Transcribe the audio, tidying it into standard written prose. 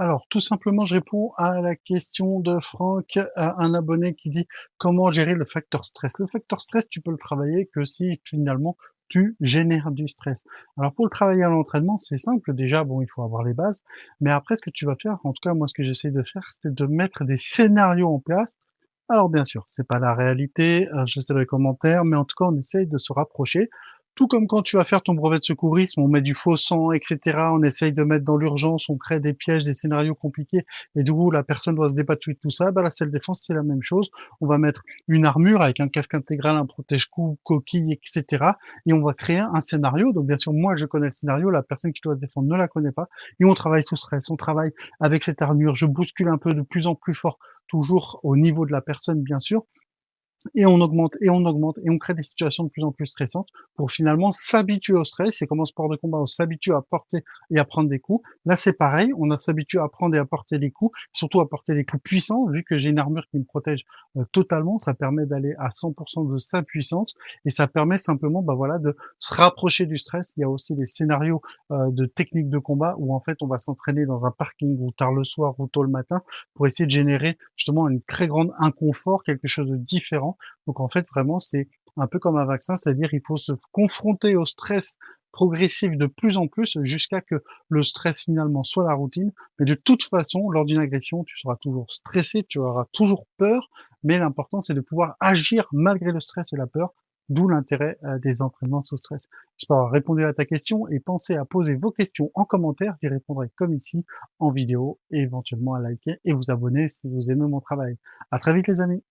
Alors, tout simplement, je réponds à la question de Franck, un abonné qui dit: «Comment gérer le facteur stress?» Le facteur stress, tu peux le travailler que si finalement tu génères du stress. Alors pour le travailler à l'entraînement, c'est simple. Déjà, bon, il faut avoir les bases, mais après ce que tu vas faire, en tout cas moi ce que j'essaie de faire, c'est de mettre des scénarios en place. Alors bien sûr, c'est pas la réalité, je sais dans les commentaires, mais en tout cas, on essaye de se rapprocher. Tout comme quand tu vas faire ton brevet de secourisme, on met du faux sang, et cetera. On essaye de mettre dans l'urgence, on crée des pièges, des scénarios compliqués, et du coup, la personne doit se dépatouiller de tout ça. Bah, la self-défense, c'est la même chose. On va mettre une armure avec un casque intégral, un protège-cou, coquille, et cetera. Et on va créer un scénario. Donc bien sûr, moi, je connais le scénario, la personne qui doit se défendre ne la connaît pas. Et on travaille sous stress, on travaille avec cette armure. Je bouscule un peu de plus en plus fort, toujours au niveau de la personne, bien sûr, et on augmente et on augmente et on crée des situations de plus en plus stressantes pour finalement s'habituer au stress. Et comme en sport de combat, on s'habitue à porter et à prendre des coups. Là, c'est pareil, on a s'habitue à prendre et à porter des coups, surtout à porter des coups puissants. Vu que j'ai une armure qui me protège totalement, ça permet d'aller à 100% de sa puissance, et ça permet simplement, bah voilà, de se rapprocher du stress. Il y a aussi des scénarios de techniques de combat où en fait on va s'entraîner dans un parking ou tard le soir ou tôt le matin pour essayer de générer justement une très grande inconfort, quelque chose de différent. Donc en fait, vraiment, c'est un peu comme un vaccin, c'est-à-dire il faut se confronter au stress progressif de plus en plus jusqu'à que le stress finalement soit la routine. Mais de toute façon, lors d'une agression, tu seras toujours stressé, tu auras toujours peur, mais l'important c'est de pouvoir agir malgré le stress et la peur, d'où l'intérêt des entraînements sous stress. J'espère avoir répondu à ta question, et pensez à poser vos questions en commentaire, j'y répondrai comme ici en vidéo, et éventuellement à liker et vous abonner si vous aimez mon travail. À très vite les amis.